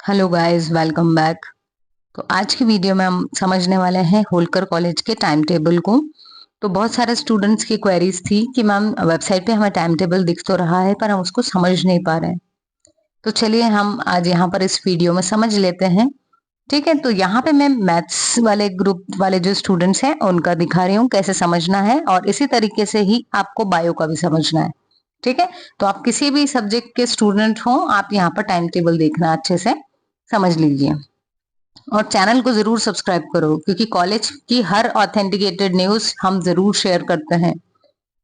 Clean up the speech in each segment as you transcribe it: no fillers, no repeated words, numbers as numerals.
Hello guys, welcome back. तो आज की वीडियो में हम समझने वाले हैं होलकर कॉलेज के टाइम टेबल को। तो बहुत सारे स्टूडेंट्स की क्वेरीज थी कि मैम वेबसाइट पे हमें टाइम टेबल दिख तो रहा है पर हम उसको समझ नहीं पा रहे हैं। तो चलिए हम आज यहाँ पर इस वीडियो में समझ लेते हैं। ठीक है, तो यहाँ पे मैं मैथ्स वाले ग्रुप वाले जो स्टूडेंट्स हैं उनका दिखा रही हूँ कैसे समझना है, और इसी तरीके से ही आपको बायो का भी समझना है। ठीक है, तो आप किसी भी सब्जेक्ट के स्टूडेंट हो, आप यहाँ पर टाइम टेबल देखना अच्छे से समझ लीजिए। और चैनल को जरूर सब्सक्राइब करो क्योंकि कॉलेज की हर ऑथेंटिकेटेड न्यूज हम जरूर शेयर करते हैं।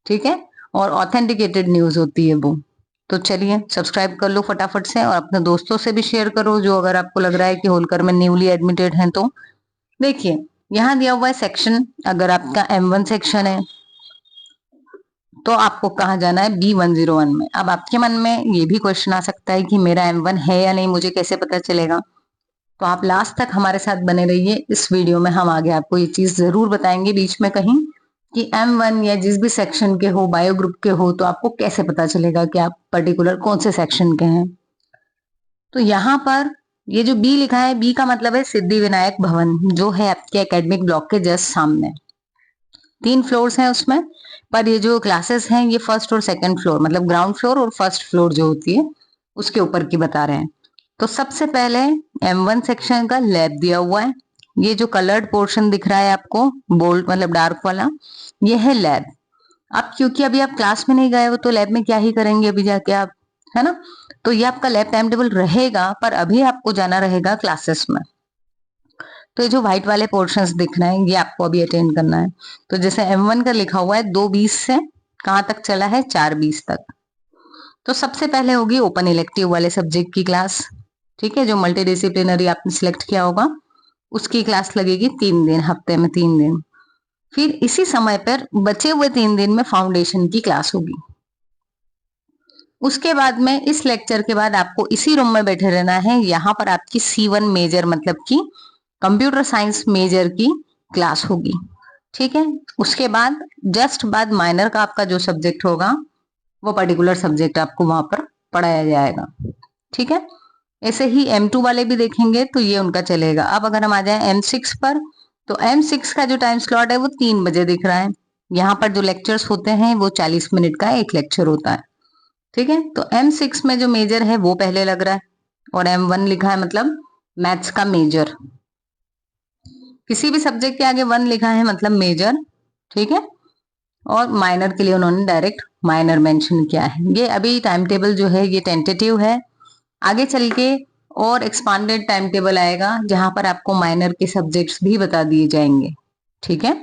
ठीक है, और ऑथेंटिकेटेड न्यूज होती है वो। तो चलिए सब्सक्राइब कर लो फटाफट से, और अपने दोस्तों से भी शेयर करो जो अगर आपको लग रहा है कि होलकर में न्यूली एडमिटेड हैं। तो देखिए यहाँ दिया हुआ है सेक्शन। अगर आपका M1 सेक्शन है तो आपको कहाँ जाना है, B101 में। अब आपके मन में ये भी क्वेश्चन आ सकता है कि मेरा M1 है या नहीं, मुझे कैसे पता चलेगा। तो आप लास्ट तक हमारे साथ बने रहिए। इस वीडियो में हम आगे आपको ये चीज जरूर बताएंगे बीच में कहीं कि M1 या जिस भी सेक्शन के हो, बायो ग्रुप के हो, तो आपको कैसे पता चलेगा कि आप पर्टिकुलर कौन से सेक्शन के हैं। तो यहाँ पर ये जो बी लिखा है, बी का मतलब है सिद्धि विनायक भवन, जो है आपके एकेडमिक ब्लॉक के जस्ट सामने। 3 फ्लोर्स हैं उसमें, पर ये जो क्लासेस हैं ये फर्स्ट और सेकंड फ्लोर, मतलब ग्राउंड फ्लोर और फर्स्ट फ्लोर जो होती है उसके ऊपर की बता रहे हैं। तो सबसे पहले M1 सेक्शन का लैब दिया हुआ है। ये जो कलर्ड पोर्शन दिख रहा है आपको, बोल्ड मतलब डार्क वाला, ये है लैब। अब क्योंकि अभी आप क्लास में नहीं गए हो तो लैब में क्या ही करेंगे अभी जाके आप, है ना। तो ये आपका लैब टाइम टेबल रहेगा, पर अभी आपको जाना रहेगा क्लासेस में। तो ये जो व्हाइट वाले पोर्शंस दिख रहे हैं ये आपको अभी अटेंड करना है। तो जैसे M1 का लिखा हुआ है 2:20 से कहाँ तक चला है, 4:20 तक। तो सबसे पहले होगी ओपन इलेक्टिव वाले सब्जेक्ट की क्लास। ठीक है, जो मल्टी डिसिप्लिनरी आपने सिलेक्ट किया होगा उसकी क्लास लगेगी 3 दिन, हफ्ते में 3 दिन। फिर इसी समय पर बचे हुए 3 दिन में फाउंडेशन की क्लास होगी। उसके बाद में इस लेक्चर के बाद आपको इसी रूम में बैठे रहना है। यहाँ पर आपकी C1 मेजर मतलब की कंप्यूटर साइंस मेजर की क्लास होगी। ठीक है, उसके बाद जस्ट बाद माइनर का आपका जो सब्जेक्ट होगा वो पर्टिकुलर सब्जेक्ट आपको वहां पर पढ़ाया जाएगा। ठीक है, ऐसे ही M2 वाले भी देखेंगे तो ये उनका चलेगा। अब अगर हम आ जाए M6 पर, तो M6 का जो टाइम स्लॉट है वो 3 बजे दिख रहा है। यहाँ पर जो लेक्चर्स होते हैं वो 40 मिनट का एक लेक्चर होता है। ठीक है, तो M6 में जो मेजर है वो पहले लग रहा है, और M1 लिखा है मतलब मैथ्स का मेजर। किसी भी सब्जेक्ट के आगे 1 लिखा है मतलब मेजर। ठीक है, और माइनर के लिए उन्होंने डायरेक्ट माइनर मेंशन किया है। ये अभी टाइम टेबल जो है ये टेंटेटिव है। आगे चल के और एक्सपांडेड टाइम टेबल आएगा जहां पर आपको माइनर के सब्जेक्ट्स भी बता दिए जाएंगे। ठीक है,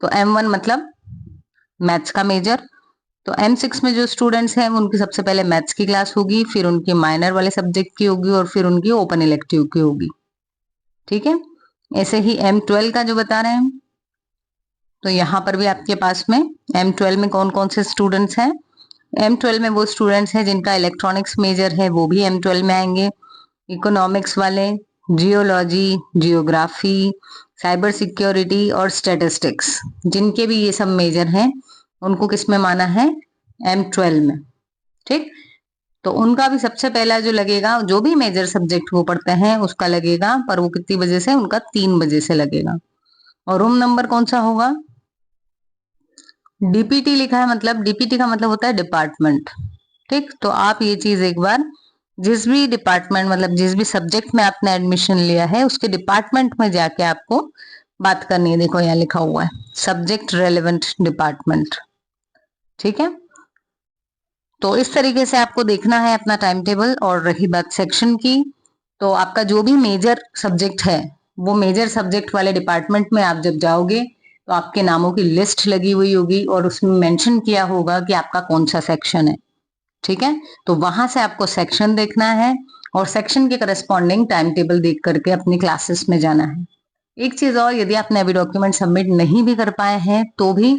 तो M1 मतलब मैथ्स का मेजर। तो M6 में जो स्टूडेंट्स हैं उनकी सबसे पहले मैथ्स की क्लास होगी, फिर उनकी माइनर वाले सब्जेक्ट की होगी, और फिर उनकी ओपन इलेक्टिव की होगी। ठीक है, ऐसे ही M12 का जो बता रहे हैं, तो यहाँ पर भी आपके पास में M12 में कौन कौन से स्टूडेंट्स हैं। M12 में वो स्टूडेंट्स हैं जिनका इलेक्ट्रॉनिक्स मेजर है, वो भी M12 में आएंगे। इकोनॉमिक्स वाले, जियोलॉजी, जियोग्राफी, साइबर सिक्योरिटी और स्टैटिस्टिक्स, जिनके भी ये सब मेजर हैं उनको किस में माना है, M12 में। ठीक, तो उनका भी सबसे पहला जो लगेगा, जो भी मेजर सब्जेक्ट वो पढ़ते हैं उसका लगेगा, पर वो कितनी बजे से, उनका 3 बजे से लगेगा। और रूम नंबर कौन सा होगा, DPT लिखा है, मतलब DPT का मतलब होता है डिपार्टमेंट। ठीक, तो आप ये चीज एक बार जिस भी डिपार्टमेंट मतलब जिस भी सब्जेक्ट में आपने एडमिशन लिया है उसके डिपार्टमेंट में जाके आपको बात करनी है। देखो यहाँ लिखा हुआ है सब्जेक्ट रेलेवेंट डिपार्टमेंट। ठीक है, तो इस तरीके से आपको देखना है अपना टाइम टेबल। और रही बात सेक्शन की, तो आपका जो भी मेजर सब्जेक्ट है वो मेजर सब्जेक्ट वाले डिपार्टमेंट में आप जब जाओगे तो आपके नामों की लिस्ट लगी हुई होगी और उसमें मेंशन किया होगा कि आपका कौन सा सेक्शन है। ठीक है, तो वहां से आपको सेक्शन देखना है और सेक्शन के करस्पॉन्डिंग टाइम टेबल देख करके अपनी क्लासेस में जाना है। एक चीज और, यदि आपने अभी डॉक्यूमेंट सबमिट नहीं भी कर पाए हैं तो भी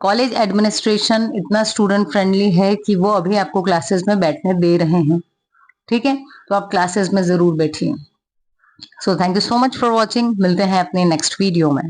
कॉलेज एडमिनिस्ट्रेशन इतना स्टूडेंट फ्रेंडली है कि वो अभी आपको क्लासेस में बैठने दे रहे हैं। ठीक है, तो आप क्लासेस में जरूर बैठिए। So thank you so much for watching. मिलते हैं अपने नेक्स्ट वीडियो में।